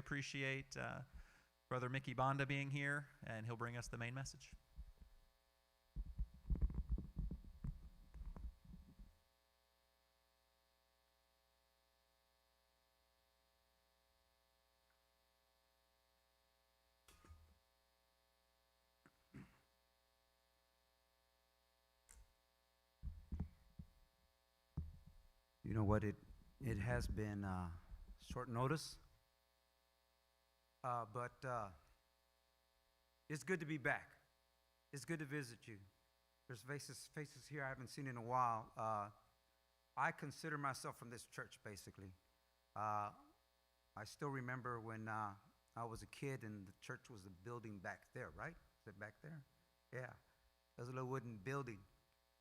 appreciate Brother Mickey Banda being here, and he'll bring us the main message. You know what, it has been short notice, but it's good to be back. It's good to visit you. There's faces here I haven't seen in a while. I consider myself from this church, basically. I still remember when I was a kid and the church was a building back there, right? Is it back there? Yeah. It was a little wooden building.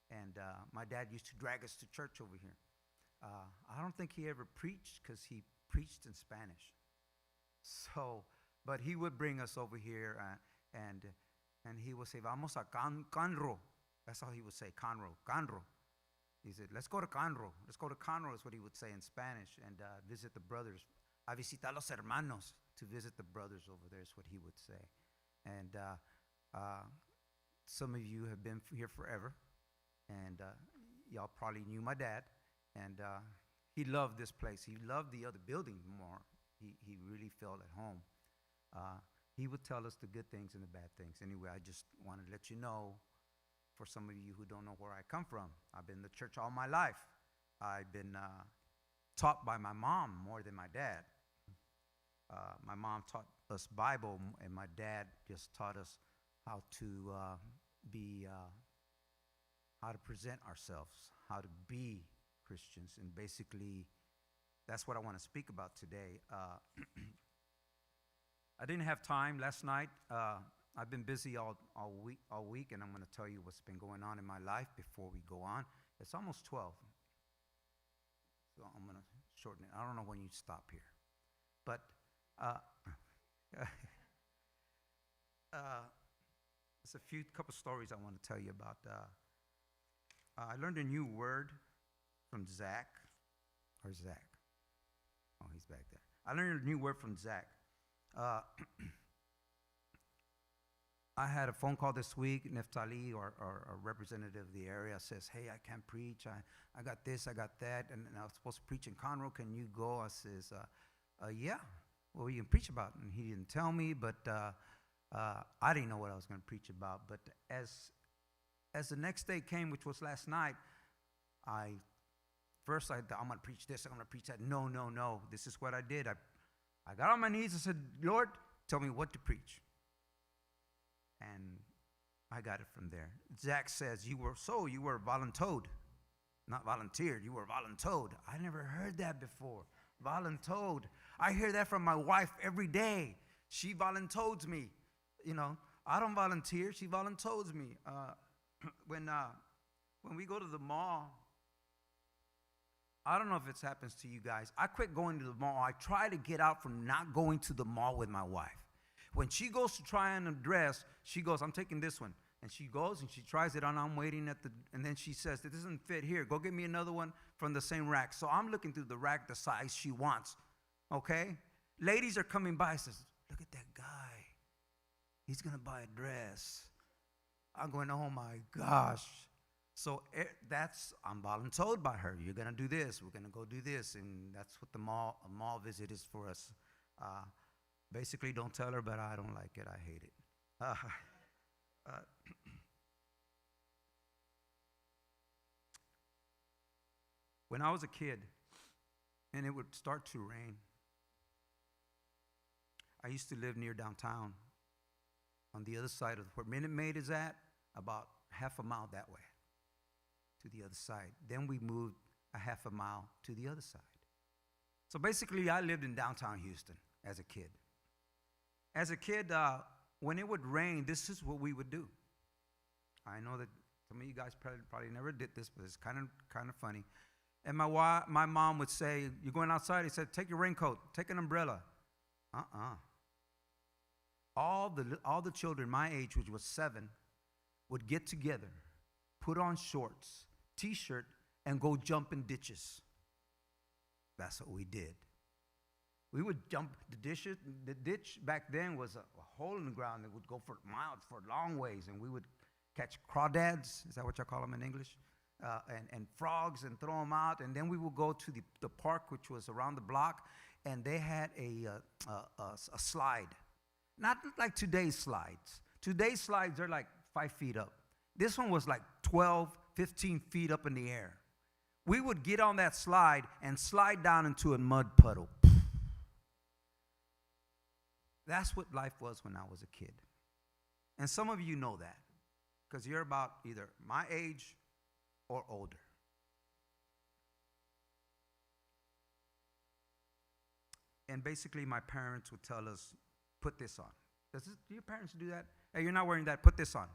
And my dad used to drag us to church over here. I don't think he ever preached because he preached in Spanish. So, but he would bring us over here and he would say, vamos a Conroe. That's how he would say, Conroe. He said, let's go to Conroe. Let's go to Conroe is what he would say in Spanish and visit the brothers. A visitar los hermanos, to visit the brothers over there is what he would say. And some of you have been here forever, and y'all probably knew my dad. And he loved this place. He loved the other building more. He really felt at home. He would tell us the good things and the bad things. Anyway, I just wanted to let you know, for some of you who don't know where I come from, I've been in the church all my life. I've been taught by my mom more than my dad. My mom taught us Bible, and my dad just taught us how to how to present ourselves, how to be Christians, and basically that's what I want to speak about today. I didn't have time last night. I've been busy all week, and I'm going to tell you what's been going on in my life before we go on. It's almost 12, so I'm going to shorten it. I don't know when you stop here, but there's a couple stories I want to tell you about. I learned a new word from Zach. Oh, he's back there. I learned a new word from Zach. I had a phone call this week. Neftali, or a representative of the area, says, hey, I can't preach. I got this, I got that, and I was supposed to preach in Conroe. Can you go? I says, yeah. What were you going to preach about? And he didn't tell me, but I didn't know what I was going to preach about. But as the next day came, which was last night, I thought, I'm going to preach this, I'm going to preach that. No. This is what I did. I got on my knees and said, Lord, tell me what to preach. And I got it from there. Zach says, you were voluntoed. Not volunteered, you were voluntoed. I never heard that before. Voluntoed. I hear that from my wife every day. She voluntoads me. You know, I don't volunteer, she voluntoads me. When we go to the mall, I don't know if it happens to you guys. I quit going to the mall. I try to get out from not going to the mall with my wife. When she goes to try on a dress, she goes, I'm taking this one. And she goes and she tries it on. I'm waiting and then she says, it doesn't fit here. Go get me another one from the same rack. So I'm looking through the rack, the size she wants. Okay? Ladies are coming by and says, look at that guy. He's going to buy a dress. I'm going, oh my gosh. So I'm voluntold by her. You're going to do this. We're going to go do this. And that's what a mall visit is for us. Basically, don't tell her, but I don't like it. I hate it. When I was a kid and it would start to rain, I used to live near downtown on the other side of where Minute Maid is at, about half a mile that way to the other side. Then we moved a half a mile to the other side. So basically, I lived in downtown Houston as a kid. As a kid, when it would rain, this is what we would do. I know that some of you guys probably never did this, but it's kind of funny. And my mom would say, you're going outside? He said, take your raincoat, take an umbrella. All the children my age, which was 7, would get together, put on shorts, T-shirt, and go jump in ditches. That's what we did. We would jump the dishes. The ditch back then was a hole in the ground that would go for miles, for long ways, and we would catch crawdads. Is that what you call them in English? And frogs and throw them out. And then we would go to the park, which was around the block, and they had a slide. Not like today's slides. Today's slides, they're like 5 feet up. This one was like 12, 15 feet up in the air. We would get on that slide and slide down into a mud puddle. That's what life was when I was a kid. And some of you know that because you're about either my age or older. And basically, my parents would tell us, put this on. Do your parents do that? Hey, you're not wearing that. Put this on.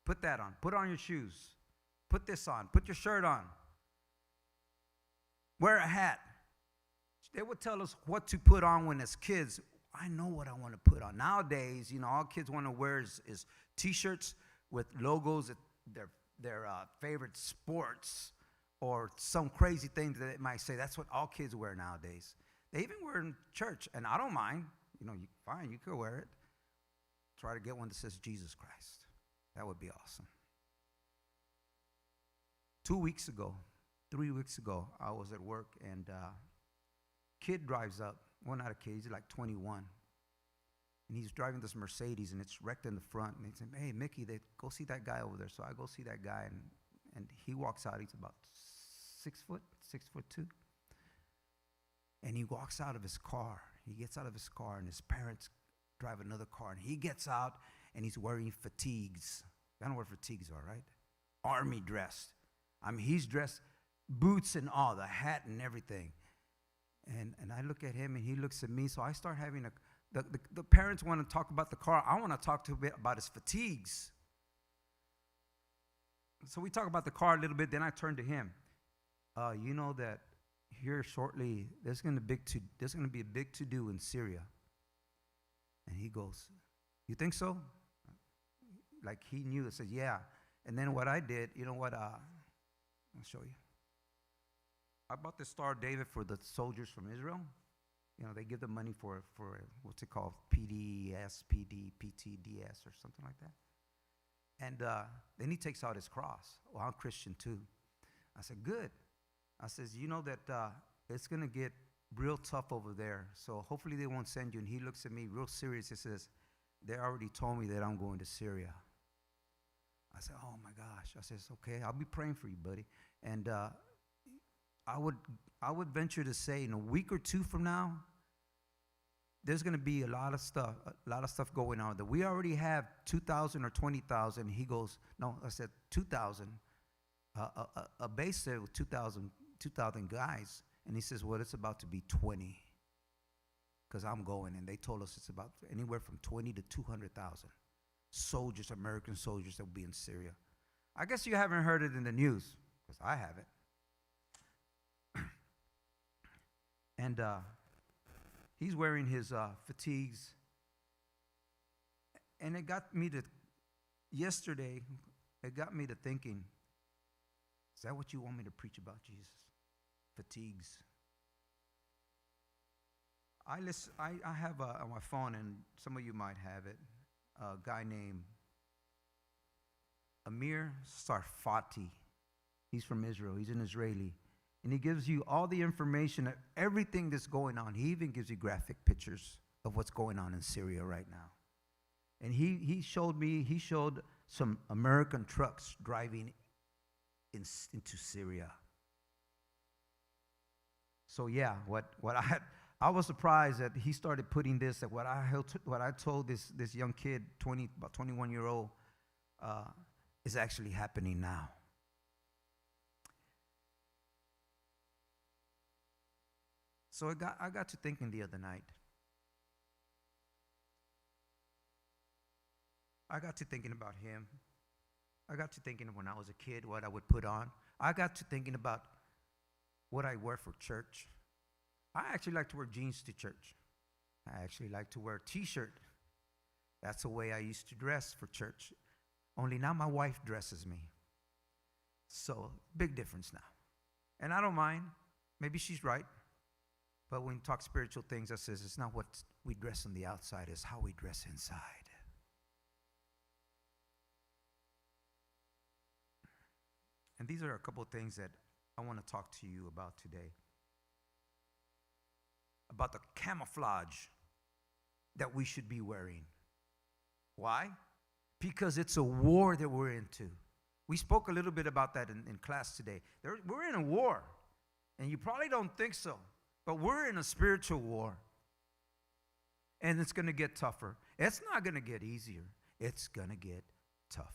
Put that on. Put on your shoes. Put this on. Put your shirt on. Wear a hat. They would tell us what to put on when as kids. I know what I want to put on. Nowadays, all kids want to wear is T-shirts with logos at their favorite sports or some crazy thing that it might say. That's what all kids wear nowadays. They even wear it in church, and I don't mind. Fine, you could wear it. Try to get one that says Jesus Christ. That would be awesome. 3 weeks ago, I was at work, and kid drives up. Well, not a kid, he's like 21. And he's driving this Mercedes, and it's wrecked in the front. And they say, hey, Mickey, go see that guy over there. So I go see that guy, and he walks out. He's about 6'2". And he walks out of his car. He gets out of his car, and his parents drive another car. And he gets out, and he's wearing fatigues. I know what fatigues are, right? Army dressed. I mean, he's dressed, boots and all, the hat and everything. And I look at him, and he looks at me. So I start having the parents want to talk about the car. I want to talk to him a bit about his fatigues. So we talk about the car a little bit. Then I turn to him. You know that here shortly, there's going to be a big to-do in Syria. And he goes, you think so? Like he knew. I said, yeah. And then what I did, you know what? I'll show you. I bought the Star of David for the soldiers from Israel. They give them money for what's it called? PDS, PTDS, or something like that. And then he takes out his cross. Well, I'm Christian too. I said, good. I says, you know that it's going to get real tough over there, so hopefully they won't send you. And he looks at me real serious. He says, they already told me that I'm going to Syria. I said, oh my gosh. I says, okay, I'll be praying for you, buddy. And I would venture to say in a week or two from now, there's going to be a lot of stuff going on. That we already have 2,000 or 20,000. He goes, no, I said 2,000. A base there with 2,000 guys. And he says, well, it's about to be 20. Because I'm going. And they told us it's about anywhere from 20 to 200,000 soldiers, American soldiers that will be in Syria. I guess you haven't heard it in the news, because I haven't. And he's wearing his fatigues. And it got me to thinking, is that what you want me to preach about, Jesus? Fatigues. I have on my phone, and some of you might have it, a guy named Amir Sarfati. He's from Israel. He's an Israeli. And he gives you all the information of everything that's going on. He even gives you graphic pictures of what's going on in Syria right now. And he showed some American trucks driving into Syria. So yeah, I was surprised that he started putting this, that what I told this young kid, about 21-year-old, is actually happening now. So I got to thinking the other night. I got to thinking about him. I got to thinking of when I was a kid, what I would put on. I got to thinking about what I wear for church. I actually like to wear jeans to church. I actually like to wear a T-shirt. That's the way I used to dress for church. Only now my wife dresses me. So, big difference now. And I don't mind. Maybe she's right. But when we talk spiritual things, I says it's not what we dress on the outside, it's how we dress inside. And these are a couple of things that I want to talk to you about today. About the camouflage that we should be wearing. Why? Because it's a war that we're into. We spoke a little bit about that in class today. We're in a war. And you probably don't think so. But we're in a spiritual war. And it's going to get tougher. It's not going to get easier. It's going to get tougher.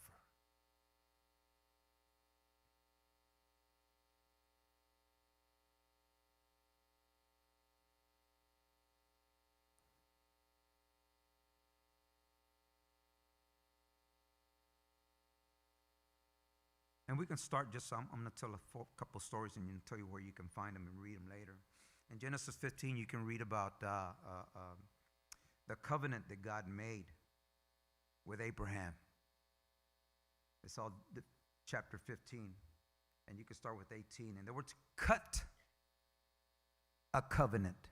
And we can start just, I'm going to tell a couple stories and tell you where you can find them and read them later. In Genesis 15, you can read about the covenant that God made with Abraham. It's all chapter 15, and you can start with 18. And they were to cut a covenant.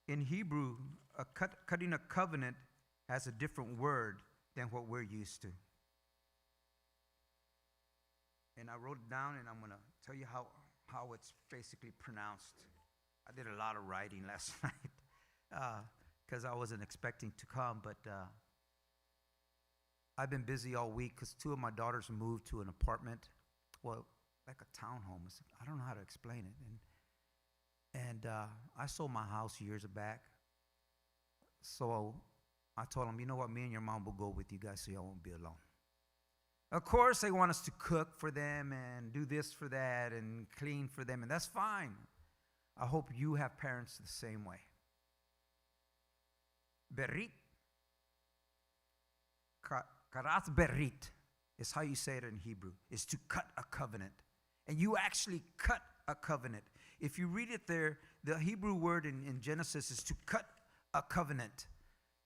In Hebrew, cutting a covenant has a different word than what we're used to. And I wrote it down, and I'm going to tell you how it's basically pronounced. I did a lot of writing last night because I wasn't expecting to come, but I've been busy all week because 2 of my daughters moved to an apartment, well, like a townhome. I don't know how to explain it. And I sold my house years back, so I told them, you know what, me and your mom will go with you guys so y'all won't be alone. Of course, they want us to cook for them and do this for that and clean for them, and that's fine. I hope you have parents the same way. Berit, karat berit is how you say it in Hebrew, is to cut a covenant. And you actually cut a covenant. If you read it there, the Hebrew word in Genesis is to cut a covenant,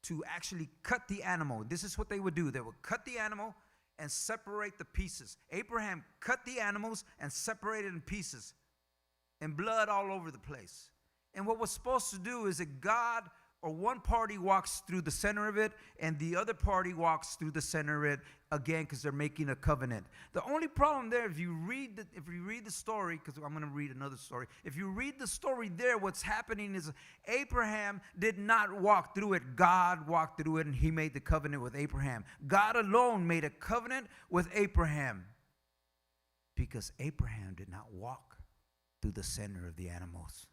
to actually cut the animal. This is what they would do. They would cut the animal and separate the pieces. Abraham cut the animals and separated in pieces, and blood all over the place. And what was supposed to do is that God, or one party walks through the center of it, and the other party walks through the center of it again, because they're making a covenant. The only problem there, if you read the story, because I'm going to read another story. If you read the story there, what's happening is Abraham did not walk through it. God walked through it, and he made the covenant with Abraham. God alone made a covenant with Abraham, because Abraham did not walk through the center of the animals.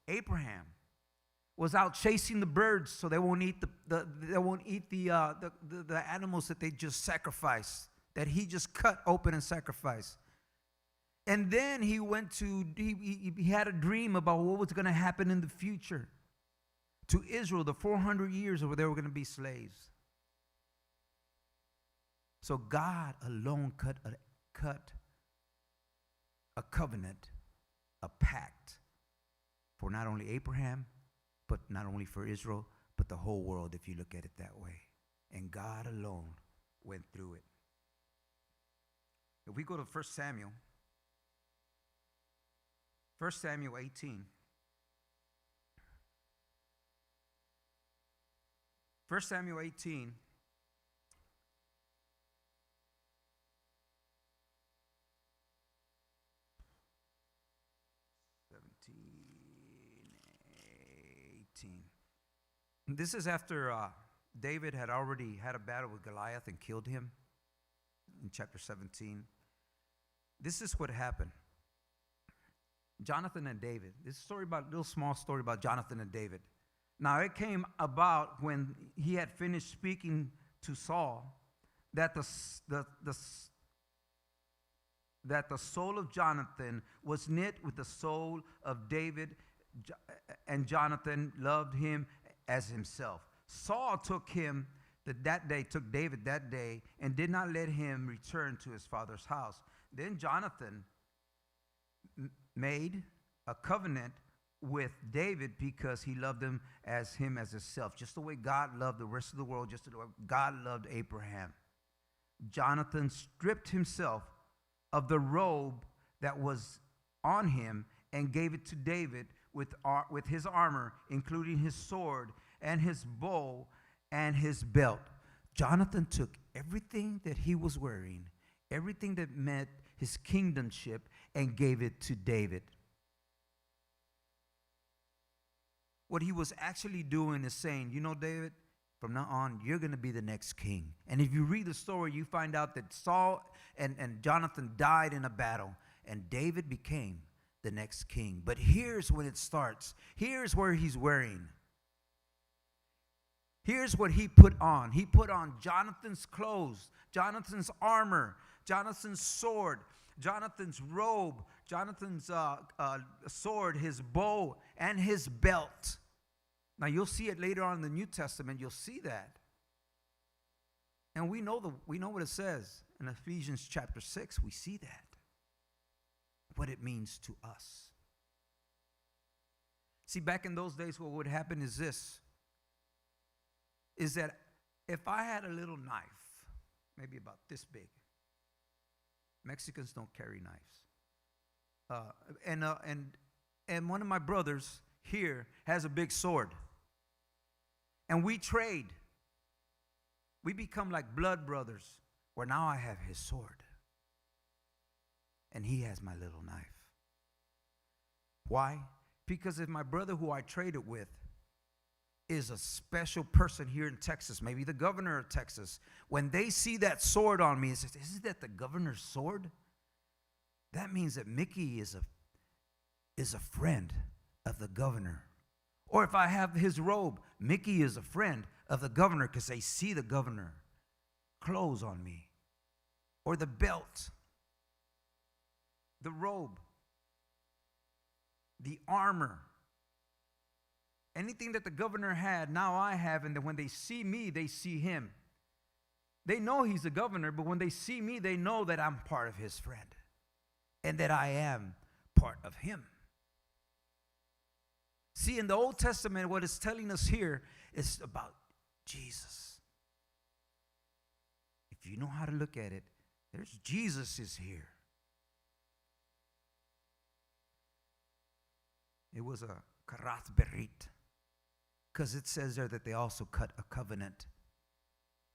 Abraham was out chasing the birds so they won't eat the animals that they just sacrificed, that he just cut open and sacrificed. And then he had a dream about what was going to happen in the future to Israel, the 400 years where they were going to be slaves. So God alone cut a covenant, a pact, for not only Abraham, but not only for Israel, but the whole world, if you look at it that way. And God alone went through it. If we go to 1 Samuel 18. 1 Samuel 18. This is after David had already had a battle with Goliath and killed him in chapter 17. This is what happened. Jonathan and David. This is a little small story about Jonathan and David. Now, it came about when he had finished speaking to Saul that the soul of Jonathan was knit with the soul of David, and Jonathan loved him as himself. Saul took David that day, and did not let him return to his father's house. Then Jonathan made a covenant with David because he loved him as himself, just the way God loved the rest of the world, just the way God loved Abraham. Jonathan stripped himself of the robe that was on him and gave it to David with his armor, including his sword and his bow and his belt. Jonathan took everything that he was wearing, everything that meant his kingdomship, and gave it to David. What he was actually doing is saying, you know, David, from now on, you're going to be the next king. And if you read the story, you find out that Saul and Jonathan died in a battle, and David became the next king. But here's when it starts. Here's where he's wearing. Here's what he put on. He put on Jonathan's clothes, Jonathan's armor, Jonathan's sword, Jonathan's robe, Jonathan's sword, his bow, and his belt. Now, you'll see it later on in the New Testament. You'll see that. And we know what it says in Ephesians chapter 6. We see that. What it means to us. See, back in those days, what would happen is this. Is that if I had a little knife, maybe about this big. Mexicans don't carry knives. And one of my brothers here has a big sword. And we trade. We become like blood brothers, where now I have his sword. And he has my little knife. Why? Because if my brother who I traded with is a special person here in Texas, maybe the governor of Texas, when they see that sword on me and says, isn't that the governor's sword? That means that Mickey is a friend of the governor. Or if I have his robe, Mickey is a friend of the governor because they see the governor clothes on me. Or the belt, the robe, the armor. Anything that the governor had, now I have, and then when they see me, they see him. They know he's the governor, but when they see me, they know that I'm part of his friend and that I am part of him. See, in the Old Testament, what it's telling us here is about Jesus. If you know how to look at it, there's Jesus is here. It was a karath berit, because it says there that they also cut a covenant.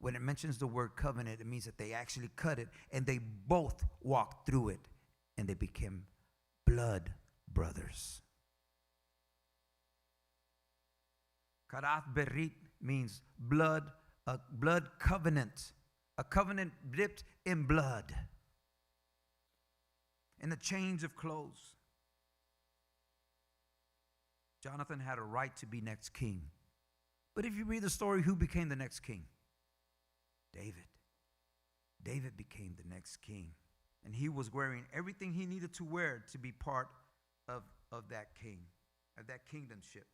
When it mentions the word covenant, it means that they actually cut it, and they both walked through it, and they became blood brothers. Karath berit means blood, a blood covenant, a covenant dipped in blood, in the change of clothes. Jonathan had a right to be next king. But if you read the story, who became the next king? David. David became the next king. And he was wearing everything he needed to wear to be part of that king, of that kingdomship.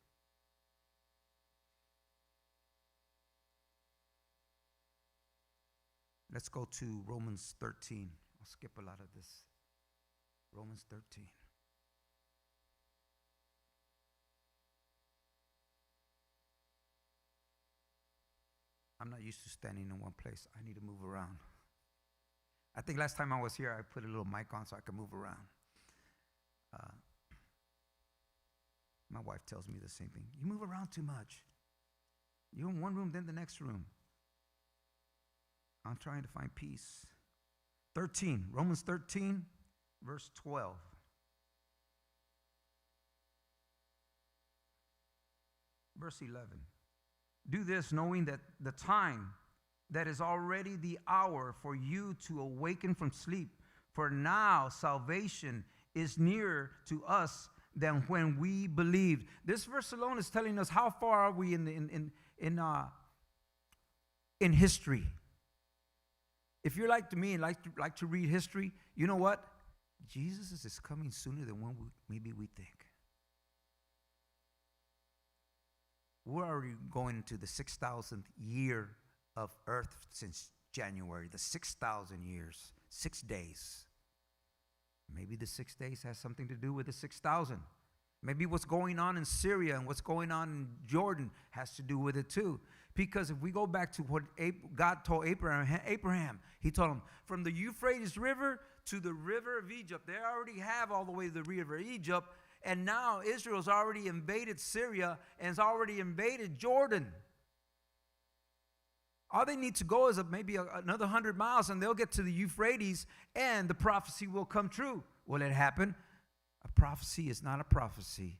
Let's go to Romans 13. I'll skip a lot of this. Romans 13. I'm not used to standing in one place. I need to move around. I think last time I was here, I put a little mic on so I could move around. My wife tells me the same thing. You move around too much. You're in one room, then the next room. I'm trying to find peace. 13, Romans 13, verse 12. Verse 11. Do this knowing that the time that is already the hour for you to awaken from sleep. For now salvation is nearer to us than when we believed. This verse alone is telling us how far are we in history. If you're like to me and like to read history, you know what? Jesus is coming sooner than when maybe we think. We're already going into the 6,000th year of Earth since January. The 6,000 years, 6 days. Maybe the 6 days has something to do with the 6,000. Maybe what's going on in Syria and what's going on in Jordan has to do with it too. Because if we go back to what God told Abraham, he told him, from the Euphrates River to the river of Egypt, they already have all the way to the river of Egypt, and now Israel's already invaded Syria and has already invaded Jordan. All they need to go is maybe another 100 miles, and they'll get to the Euphrates, and the prophecy will come true. Will it happen? A prophecy is not a prophecy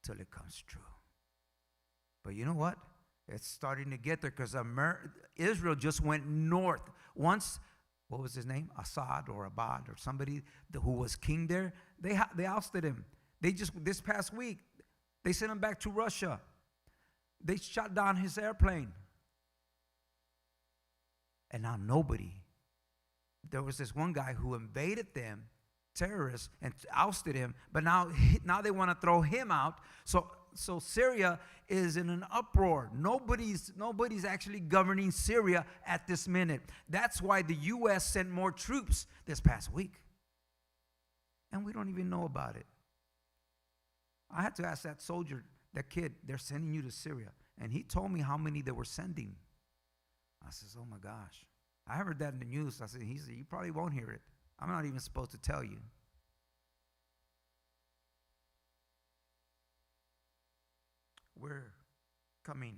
till it comes true. But you know what? It's starting to get there because Israel just went north. Once, what was his name? Assad or Abad or somebody who was king there, they ousted him. This past week, they sent him back to Russia. They shot down his airplane. And now there was this one guy who invaded them, terrorists, and ousted him, but now they want to throw him out. So Syria is in an uproar. Nobody's actually governing Syria at this minute. That's why the U.S. sent more troops this past week. And we don't even know about it. I had to ask that soldier, that kid, they're sending you to Syria. And he told me how many they were sending. I says, oh my gosh. I heard that in the news. I said, he said, you probably won't hear it. I'm not even supposed to tell you. We're coming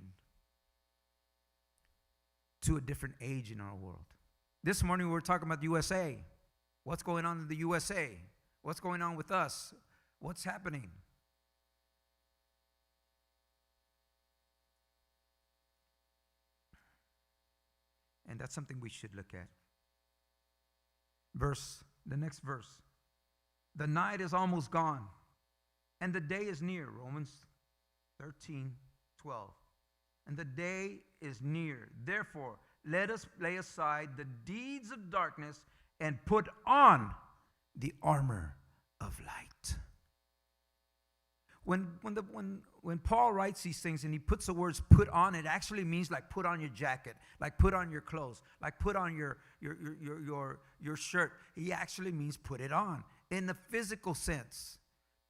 to a different age in our world. This morning we were talking about the USA. What's going on in the USA? What's going on with us? What's happening? And that's something we should look at. The next verse. The night is almost gone, and the day is near. Romans 13:12. And the day is near. Therefore, let us lay aside the deeds of darkness and put on the armor of light. When Paul writes these things and he puts the words put on, it actually means like put on your jacket, like put on your clothes, like put on your shirt. He actually means put it on in the physical sense.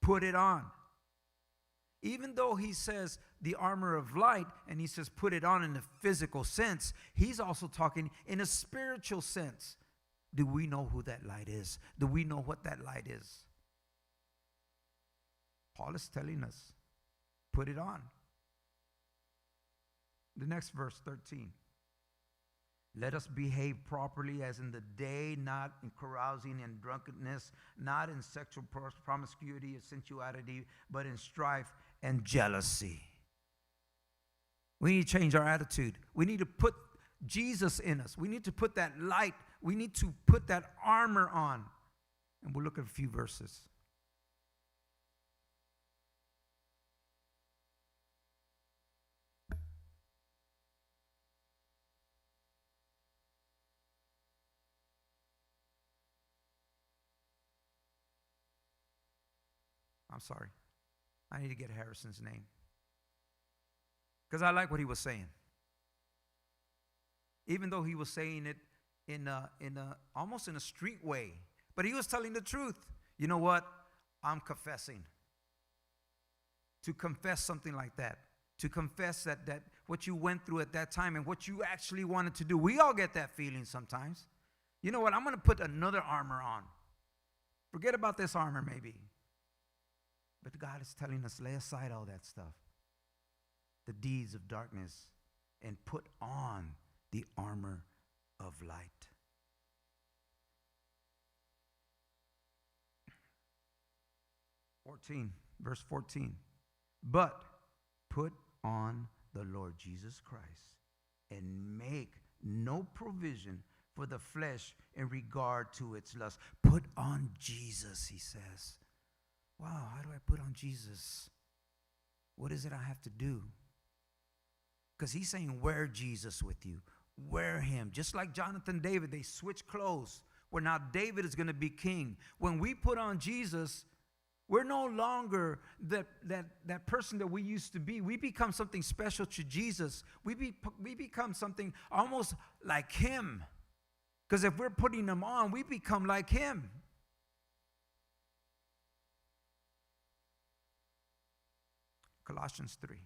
Put it on. Even though he says the armor of light and he says put it on in the physical sense, he's also talking in a spiritual sense. Do we know who that light is? Do we know what that light is? Paul is telling us, put it on. The next verse, 13. Let us behave properly as in the day, not in carousing and drunkenness, not in sexual promiscuity or sensuality, but in strife and jealousy. We need to change our attitude. We need to put Jesus in us. We need to put that light. We need to put that armor on. And we'll look at a few verses. I'm sorry. I need to get Harrison's name. Because I like what he was saying. Even though he was saying it in almost in a street way. But he was telling the truth. You know what? I'm confessing. To confess something like that. To confess that what you went through at that time and what you actually wanted to do. We all get that feeling sometimes. You know what? I'm going to put another armor on. Forget about this armor maybe. But God is telling us, lay aside all that stuff, the deeds of darkness, and put on the armor of light. Verse 14. But put on the Lord Jesus Christ and make no provision for the flesh in regard to its lust. Put on Jesus, he says. Wow, how do I put on Jesus? What is it I have to do? Because he's saying, wear Jesus with you. Wear him. Just like Jonathan and David, they switch clothes. Where now David is going to be king. When we put on Jesus, we're no longer that person that we used to be. We become something special to Jesus. We become something almost like him. Because if we're putting him on, we become like him. Colossians 3.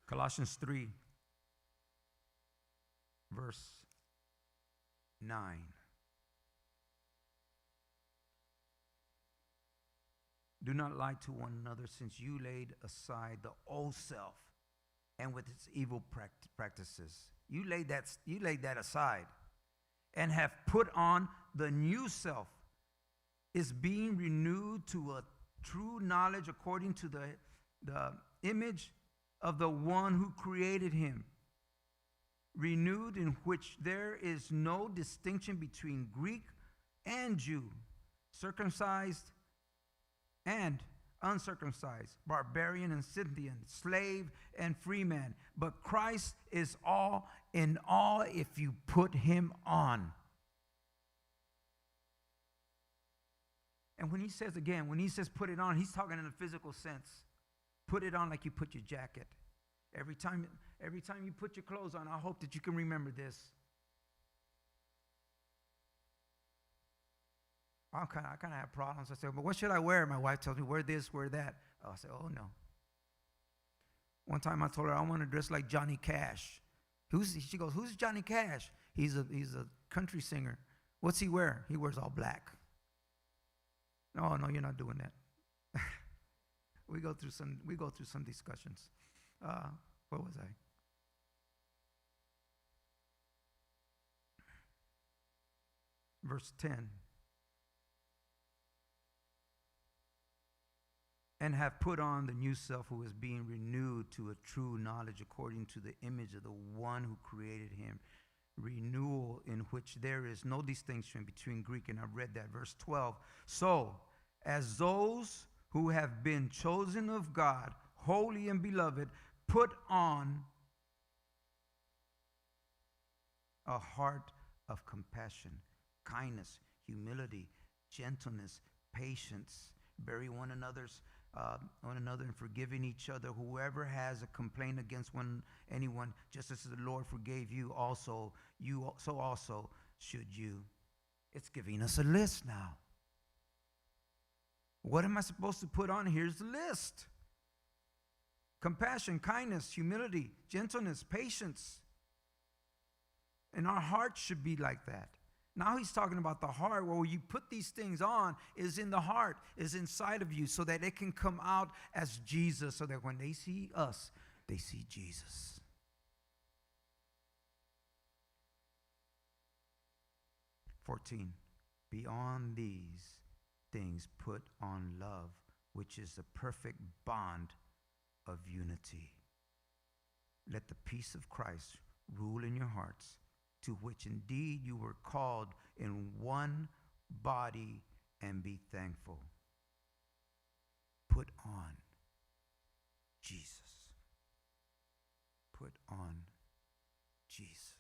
Colossians 3, verse 9. Do not lie to one another, since you laid aside the old self and with its evil practices. You laid that aside and have put on the new self, is being renewed to a true knowledge according to the image of the one who created him, renewed in which there is no distinction between Greek and Jew, circumcised and uncircumcised, barbarian and Scythian, slave and free man. But Christ is all in all if you put him on. And when he says put it on, he's talking in a physical sense. Put it on like you put your jacket. Every time you put your clothes on, I hope that you can remember this. I kind of have problems. I say, but what should I wear? My wife tells me, wear this, wear that. I say, oh no. One time I told her I want to dress like Johnny Cash. She goes, who's Johnny Cash? He's a country singer. What's he wear? He wears all black. No, you're not doing that. We go through some discussions. What was I? Verse 10. And have put on the new self, who is being renewed to a true knowledge according to the image of the one who created him. Renewal in which there is no distinction between Greek, and I've read that. Verse 12. So, as those who have been chosen of God, holy and beloved, put on a heart of compassion, kindness, humility, gentleness, patience, bearing one another and forgiving each other. Whoever has a complaint against anyone, just as the Lord forgave you, so also should you. It's giving us a list now. What am I supposed to put on? Here's the list. Compassion, kindness, humility, gentleness, patience. And our heart should be like that. Now he's talking about the heart, where you put these things on is in the heart, is inside of you, so that it can come out as Jesus, so that when they see us, they see Jesus. Beyond these things, put on love, which is the perfect bond of unity. Let the peace of Christ rule in your hearts, to which indeed you were called in one body, and be thankful. Put on Jesus. Put on Jesus.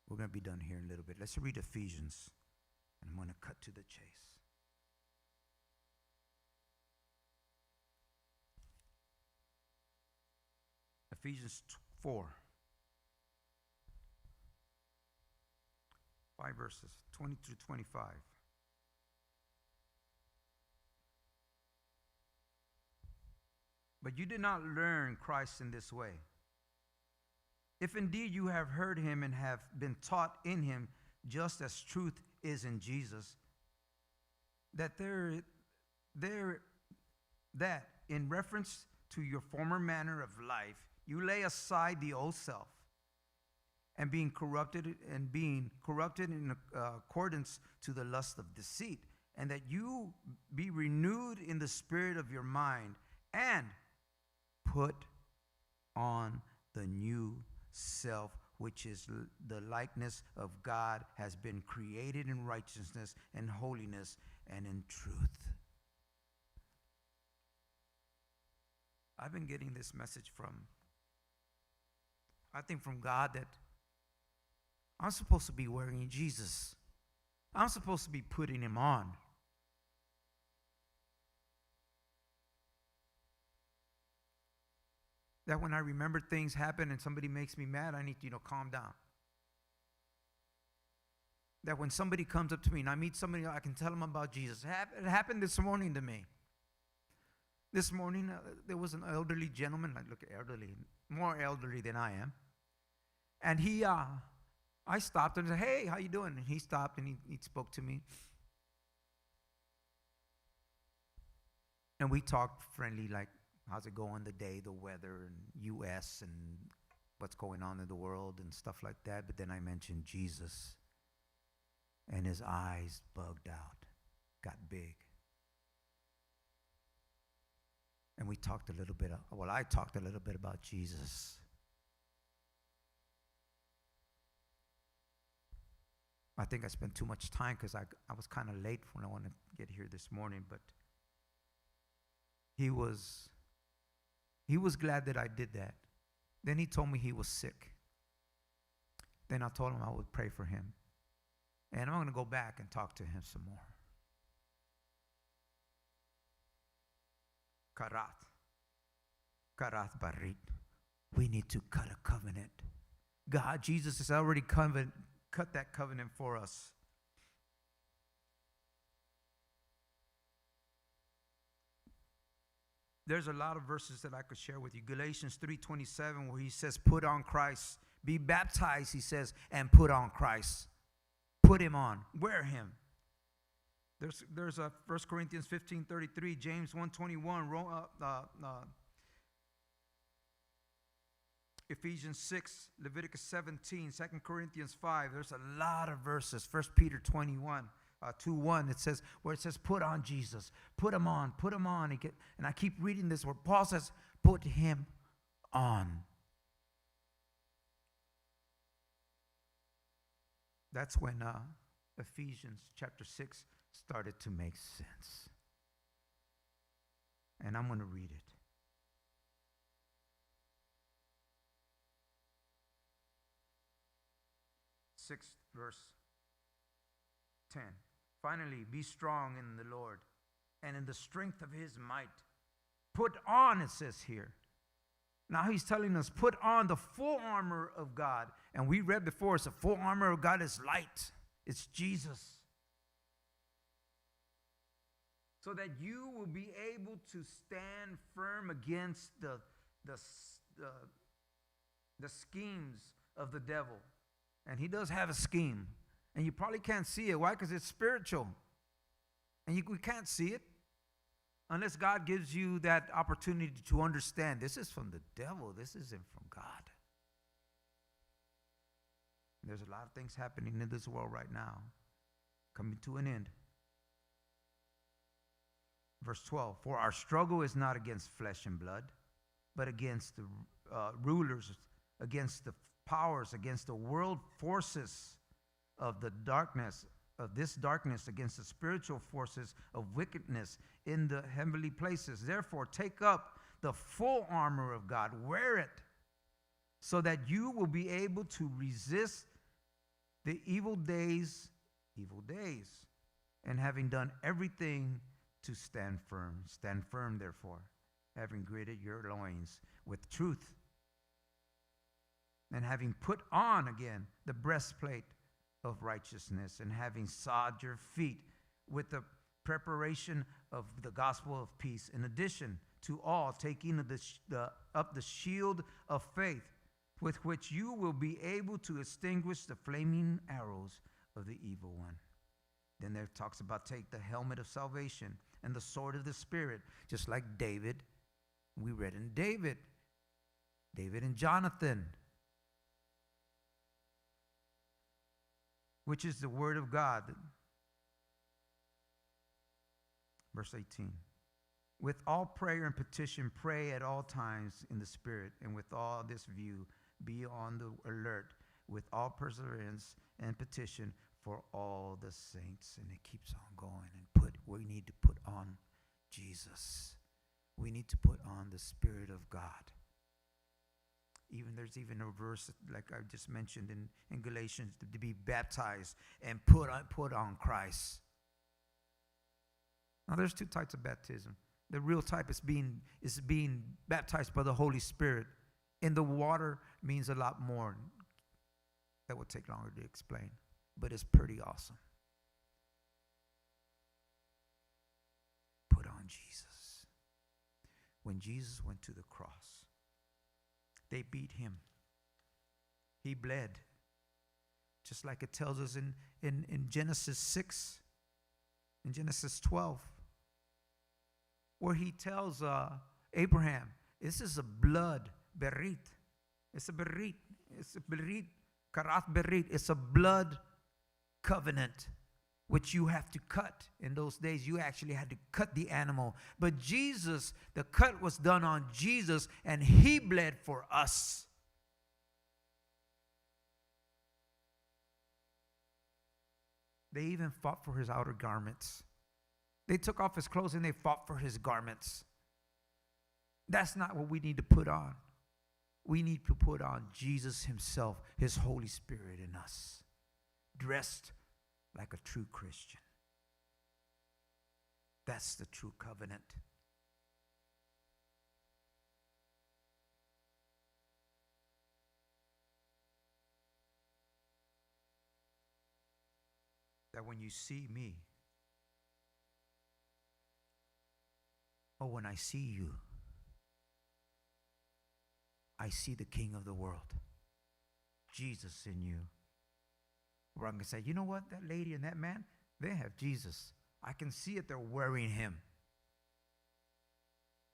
We're going to be done here in a little bit. Let's read Ephesians, and I'm going to cut to the chase. Ephesians 4, 5 verses, 20 through 25. But you did not learn Christ in this way. If indeed you have heard him and have been taught in him, just as truth is in Jesus, that that in reference to your former manner of life, you lay aside the old self, and being corrupted in accordance to the lust of deceit, and that you be renewed in the spirit of your mind, and put on the new self, which is the likeness of God, has been created in righteousness and holiness and in truth. I've been getting this message from God, that I'm supposed to be wearing Jesus. I'm supposed to be putting him on. That when I remember things happen and somebody makes me mad, I need to, calm down. That when somebody comes up to me and I meet somebody, I can tell them about Jesus. It happened this morning to me. This morning, there was an elderly gentleman. I look elderly, more elderly than I am. And I stopped and said, "Hey, how you doing?" And he stopped and he spoke to me. And we talked friendly, like, how's it going, the day, the weather, and U.S., and what's going on in the world and stuff like that. But then I mentioned Jesus. And his eyes bugged out, got big. And we talked a little bit, I talked a little bit about Jesus. I think I spent too much time because I was kind of late when I wanted to get here this morning, but he was glad that I did that. Then he told me he was sick. Then I told him I would pray for him. And I'm going to go back and talk to him some more. Karat barit. We need to cut a covenant. Jesus has already cut that covenant for us. There's a lot of verses that I could share with you. Galatians 3:27, where he says, put on Christ. Be baptized, he says, and put on Christ. Put him on. Wear him. There's a 1 Corinthians 15:33, James 1:21, Ephesians 6, Leviticus 17, 2 Corinthians 5. There's a lot of verses. 1 Peter 2:1, it says, where it says, put on Jesus. Put him on. Put him on. And I keep reading this where Paul says, put him on. That's when Ephesians chapter 6 started to make sense. And I'm going to read it. 6 verse 10. Finally, be strong in the Lord and in the strength of his might. Put on, it says here. Now he's telling us, put on the full armor of God. And we read before, the full armor of God is light. It's Jesus. So that you will be able to stand firm against the schemes of the devil. And he does have a scheme. And you probably can't see it. Why? Because it's spiritual. And we can't see it unless God gives you that opportunity to understand. This is from the devil. This isn't from God. There's a lot of things happening in this world right now, coming to an end. Verse 12, for our struggle is not against flesh and blood, but against the rulers, against the powers, against the world forces of the darkness, of this darkness, against the spiritual forces of wickedness in the heavenly places. Therefore, take up the full armor of God, wear it, so that you will be able to resist the evil days, and having done everything, to stand firm. Stand firm, therefore, having girded your loins with truth, and having put on again the breastplate of righteousness, and having shod your feet with the preparation of the gospel of peace. In addition to all, taking up the shield of faith, with which you will be able to extinguish the flaming arrows of the evil one. Then there talks about take the helmet of salvation and the sword of the Spirit, just like David. We read in David and Jonathan, which is the word of God. Verse 18. With all prayer and petition, pray at all times in the Spirit, and with all this view, be on the alert with all perseverance and petition for all the saints. And it keeps on going. And we need to put on Jesus. We need to put on the Spirit of God. There's even a verse like I just mentioned in Galatians to be baptized and put on Christ. Now there's two types of baptism. The real type is being baptized by the Holy Spirit. In the water means a lot more. That would take longer to explain, but it's pretty awesome. Put on Jesus. When Jesus went to the cross, they beat him. He bled. Just like it tells us in Genesis 6, in Genesis 12, where he tells Abraham, this is a blood berit. It's a berit. It's a berit. Karat berit. It's a blood covenant, which you have to cut. In those days, you actually had to cut the animal. But Jesus, the cut was done on Jesus, and he bled for us. They even fought for his outer garments. They took off his clothes and they fought for his garments. That's not what we need to put on. We need to put on Jesus himself, his Holy Spirit in us, dressed like a true Christian. That's the true covenant. That when you see me, or when I see you, I see the King of the world, Jesus in you. Where I can say, you know what, that lady and that man, they have Jesus. I can see it, they're wearing him.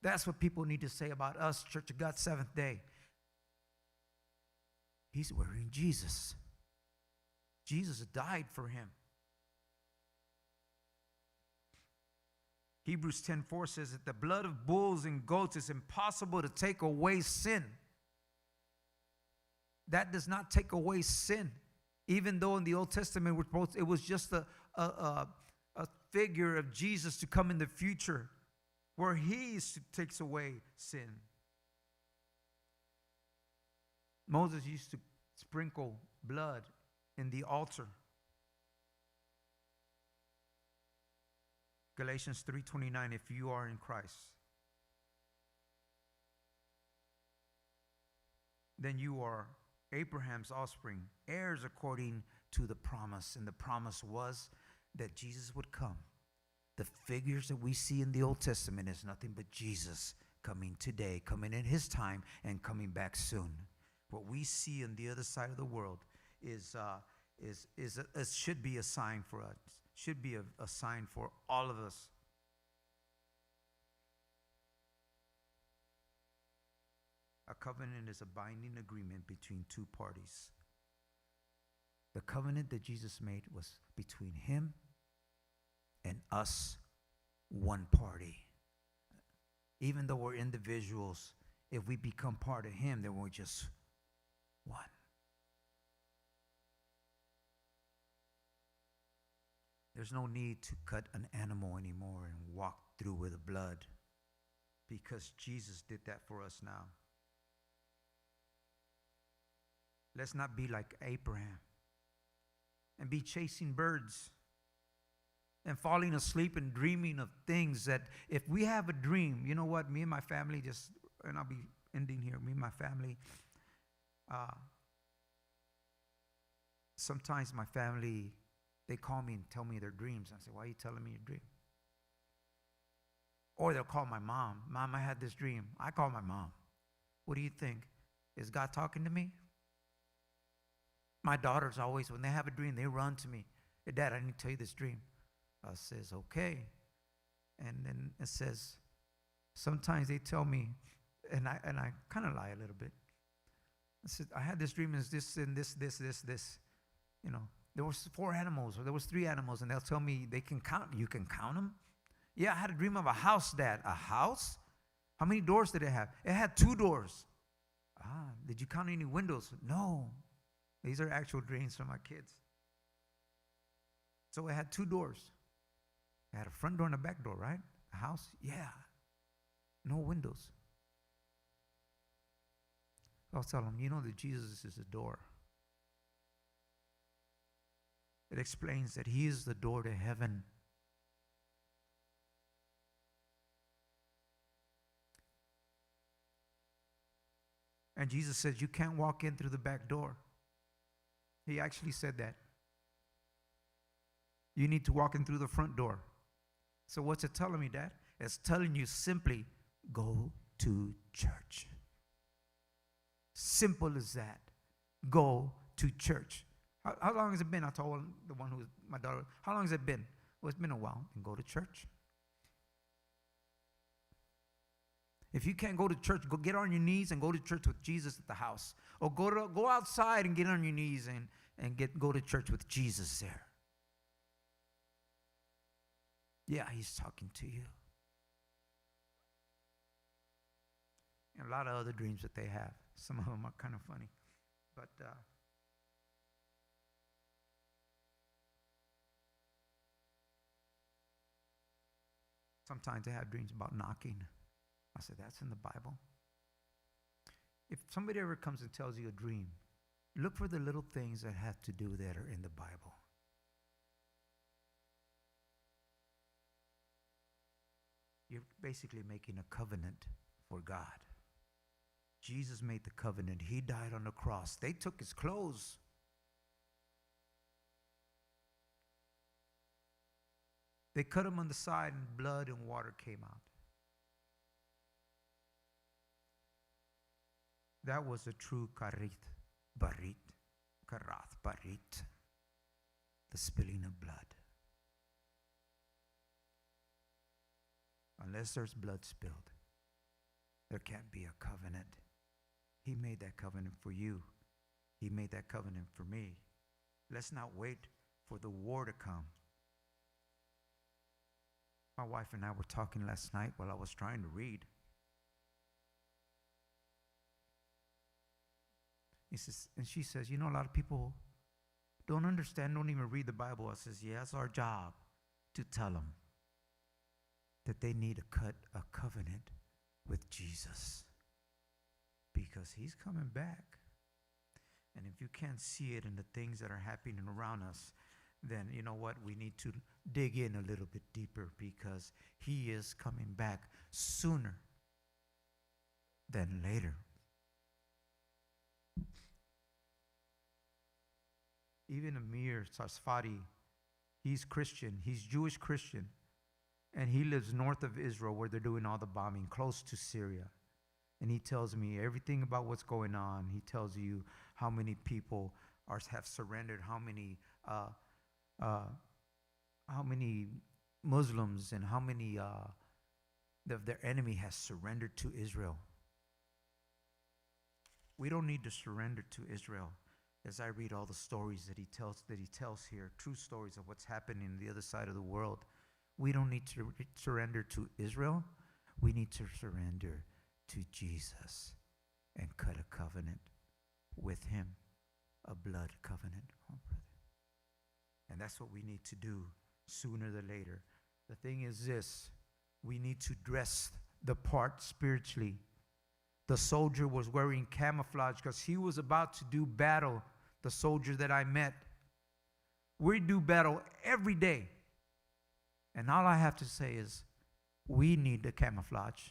That's what people need to say about us, Church of God, Seventh Day. He's wearing Jesus. Jesus died for him. Hebrews 10:4 says that the blood of bulls and goats is impossible to take away sin. That does not take away sin. Even though in the Old Testament it was just a figure of Jesus to come in the future, where he takes away sin. Moses used to sprinkle blood in the altar. Galatians 3:29, if you are in Christ, then you are Abraham's offspring, heirs according to the promise. And the promise was that Jesus would come. The figures that we see in the Old Testament is nothing but Jesus coming today, coming in his time, and coming back soon. What we see on the other side of the world should be a sign for us. Should be a sign for all of us. A covenant is a binding agreement between two parties. The covenant that Jesus made was between him and us, one party. Even though we're individuals, if we become part of him, then we're just one. There's no need to cut an animal anymore and walk through with the blood, because Jesus did that for us now. Let's not be like Abraham and be chasing birds and falling asleep and dreaming of things that if we have a dream, you know what, me and my family and I'll be ending here, me and my family, sometimes my family, they call me and tell me their dreams. I say, why are you telling me your dream? Or they'll call my mom. Mom, I had this dream. I call my mom. What do you think? Is God talking to me? My daughters always, when they have a dream, they run to me. Hey, Dad, I need to tell you this dream. I says, okay. And then it says, sometimes they tell me, and I kind of lie a little bit. I said, I had this dream, is this and this. You know, there was 4 animals, or there was 3 animals, and they'll tell me they can count. You can count them? Yeah, I had a dream of a house, Dad. A house? How many doors did it have? It had 2 doors. Did you count any windows? No. These are actual dreams from my kids. So it had 2 doors. It had a front door and a back door, right? A house? Yeah. No windows. I'll tell them, you know that Jesus is the door. It explains that he is the door to heaven. And Jesus says, you can't walk in through the back door. He actually said that. You need to walk in through the front door. So what's it telling me, Dad? It's telling you simply, go to church. Simple as that. Go to church. How long has it been? I told the one who was my daughter, how long has it been? Well, it's been a while. And go to church. If you can't go to church, go get on your knees and go to church with Jesus at the house. Or go outside and get on your knees and go to church with Jesus there. Yeah, he's talking to you. And a lot of other dreams that they have. Some of them are kind of funny. But sometimes they have dreams about knocking. I said, that's in the Bible. If somebody ever comes and tells you a dream, look for the little things that have to do that are in the Bible. You're basically making a covenant for God. Jesus made the covenant. He died on the cross. They took his clothes. They cut him on the side and blood and water came out. That was a true karath barit, the spilling of blood. Unless there's blood spilled, there can't be a covenant. He made that covenant for you. He made that covenant for me. Let's not wait for the war to come. My wife and I were talking last night while I was trying to read. She says, you know, a lot of people don't understand, don't even read the Bible. I says, yeah, it's our job to tell them that they need to cut a covenant with Jesus because he's coming back. And if you can't see it in the things that are happening around us, then you know what? We need to dig in a little bit deeper because he is coming back sooner than later. Even Amir Sarsfati, he's Christian. He's Jewish Christian. And he lives north of Israel where they're doing all the bombing, close to Syria. And he tells me everything about what's going on. He tells you how many people have surrendered, how many Muslims and how many of their enemy has surrendered to Israel. We don't need to surrender to Israel. As I read all the stories that he tells here, true stories of what's happening on the other side of the world, we don't need to surrender to Israel. We need to surrender to Jesus and cut a covenant with him, a blood covenant. Oh, brother. And that's what we need to do sooner than later. The thing is this, we need to dress the part spiritually. The soldier was wearing camouflage because he was about to do battle, the soldier that I met. We do battle every day. And all I have to say is, we need the camouflage.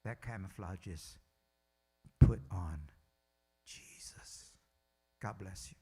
That camouflage is put on Jesus. God bless you.